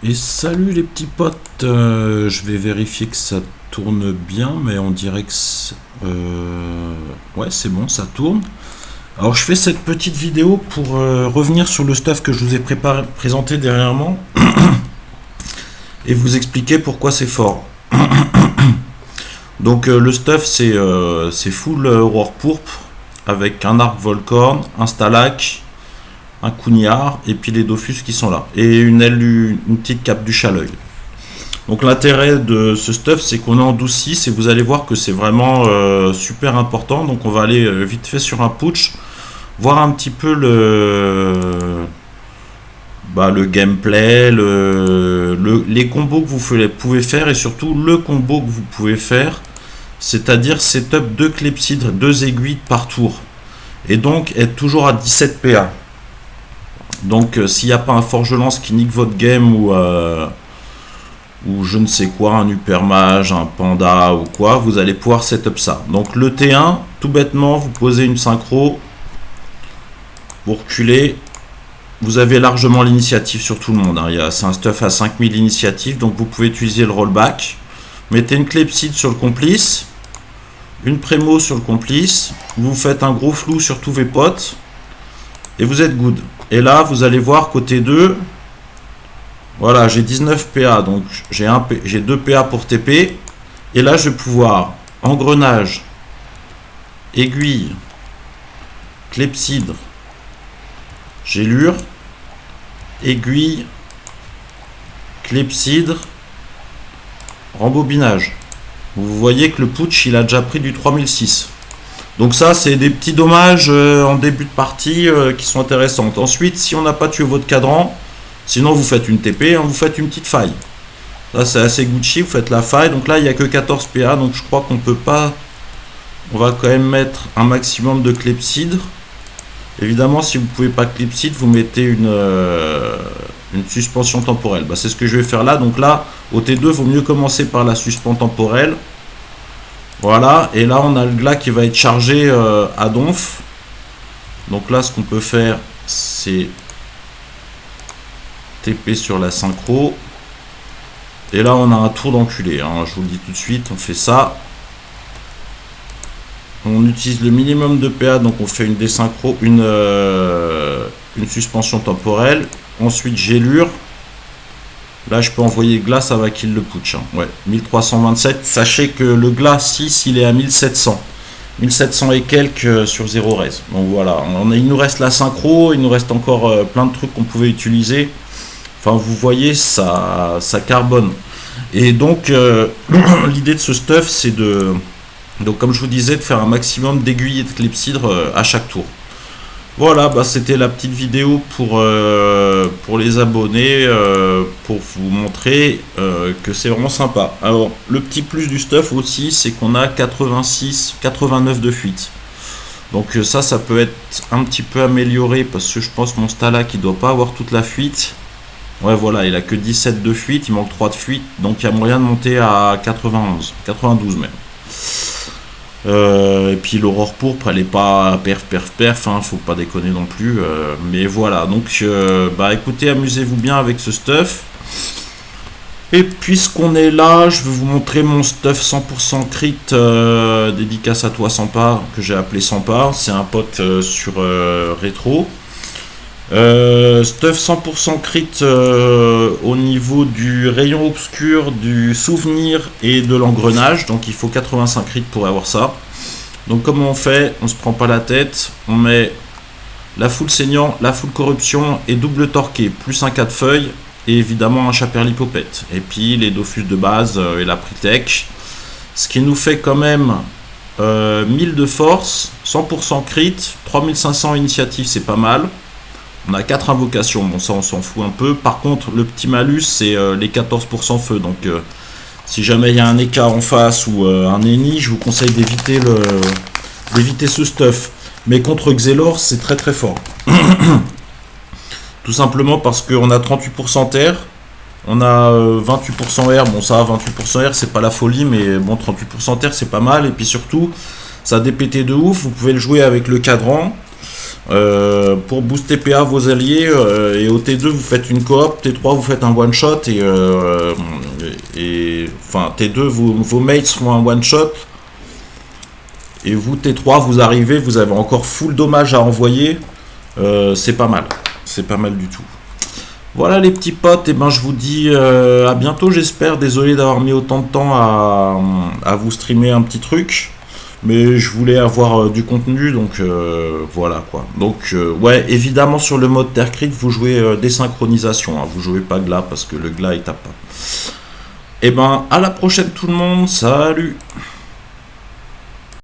Et salut les petits potes, je vais vérifier que ça tourne bien, mais on dirait que ouais, c'est bon, ça tourne. Alors je fais cette petite vidéo pour revenir sur le stuff que je vous ai présenté dernièrement et vous expliquer pourquoi c'est fort. Donc le stuff c'est full aurore pourpre avec un arc Volcorn, un Stalag, un Cougnard et puis les Dofus qui sont là. Et une petite cape du Chaleuil. Donc l'intérêt de ce stuff c'est qu'on est en 12-6 et vous allez voir que c'est vraiment super important. Donc on va aller vite fait sur un putsch, voir un petit peu le gameplay, les combos que vous pouvez faire et surtout le combo que vous pouvez faire. C'est-à-dire setup 2 clepsydres, 2 aiguilles par tour. Et donc être toujours à 17 PA. Donc s'il n'y a pas un forge-lance qui nique votre game ou je ne sais quoi, un hypermage, un panda ou quoi, vous allez pouvoir setup ça. Donc le T1, tout bêtement, vous posez une synchro, vous reculez, vous avez largement l'initiative sur tout le monde. Hein. C'est un stuff à 5000 initiatives, donc vous pouvez utiliser le rollback. Mettez une clepsydre sur le complice, une prémo sur le complice, vous faites un gros flou sur tous vos potes, et vous êtes good. Et là, vous allez voir côté 2, voilà, j'ai 19 PA, donc j'ai 2 PA pour TP. Et là, je vais pouvoir engrenage, aiguille, clepsydre, gélure, aiguille, clepsydre, rembobinage. Vous voyez que le putsch, il a déjà pris du 3006. Donc ça, c'est des petits dommages en début de partie qui sont intéressantes. Ensuite, si on n'a pas tué votre cadran, sinon vous faites une TP, vous faites une petite faille. Là, c'est assez Gucci, vous faites la faille. Donc là, il n'y a que 14 PA, donc je crois qu'on peut pas... On va quand même mettre un maximum de clepsydre. Évidemment, si vous ne pouvez pas clepsydre, vous mettez une suspension temporelle. C'est ce que je vais faire là. Donc là, au T2, il vaut mieux commencer par la suspension temporelle. Voilà, et là on a le glas qui va être chargé à donf. Donc là ce qu'on peut faire c'est TP sur la synchro. Et là on a un tour d'enculé, hein. Je vous le dis tout de suite, on fait ça. On utilise le minimum de PA, donc on fait une désynchro, une suspension temporelle. Ensuite gélure. Là, je peux envoyer glace avant qu'il le putsch. Hein. Ouais, 1327. Sachez que le glace 6, il est à 1700. 1700 et quelques sur 0 res. Donc voilà, il nous reste la synchro, il nous reste encore plein de trucs qu'on pouvait utiliser. Enfin, vous voyez, ça carbone. Et donc, l'idée de ce stuff, c'est donc, comme je vous disais, de faire un maximum d'aiguilles et de clepsydre à chaque tour. Voilà, c'était la petite vidéo pour les abonnés, pour vous montrer que c'est vraiment sympa. Alors, le petit plus du stuff aussi, c'est qu'on a 86, 89 de fuite. Donc ça peut être un petit peu amélioré parce que je pense que mon Stalag qui doit pas avoir toute la fuite. Ouais, voilà, il a que 17 de fuite, il manque 3 de fuite, donc il y a moyen de monter à 91, 92 même. Et puis l'aurore pourpre elle est pas perf, hein, faut pas déconner non plus, mais voilà, donc écoutez, amusez-vous bien avec ce stuff. Et puisqu'on est là, je vais vous montrer mon stuff 100% crit, dédicace à toi Sampa, que j'ai appelé Sampa, c'est un pote sur rétro. Stuff 100% crit au niveau du rayon obscur, du souvenir et de l'engrenage. Donc il faut 85 crits pour avoir ça. Donc comment on fait? On se prend pas la tête. On met la full saignant, la full corruption et double torqué, plus un 4 feuilles et évidemment un chaperlipopette. Et puis les Dofus de base et la Pritech. Ce qui nous fait quand même 1000 de force, 100% crit, 3500 initiatives, c'est pas mal. On a 4 invocations, bon ça on s'en fout un peu. Par contre le petit malus c'est les 14% feu. Donc si jamais il y a un écart en face ou un ennemi, je vous conseille d'éviter ce stuff. Mais contre Xelor c'est très très fort. Tout simplement parce qu'on a 38% terre, on a 28% air. Bon ça 28% air c'est pas la folie, mais bon 38% terre c'est pas mal. Et puis surtout ça a des PT de ouf, vous pouvez le jouer avec le cadran. pour booster PA vos alliés, et au T2 vous faites une coop, T3 vous faites un one shot, enfin T2 vos mates font un one shot, et vous T3 vous arrivez, vous avez encore full dommage à envoyer, c'est pas mal du tout. Voilà les petits potes, et ben je vous dis à bientôt, j'espère. Désolé d'avoir mis autant de temps à vous streamer un petit truc, mais je voulais avoir du contenu, donc voilà quoi. Donc ouais, évidemment sur le mode Terre Creek vous jouez des synchronisations, hein, vous jouez pas Gla parce que le Gla il tape pas. Et ben à la prochaine tout le monde, salut.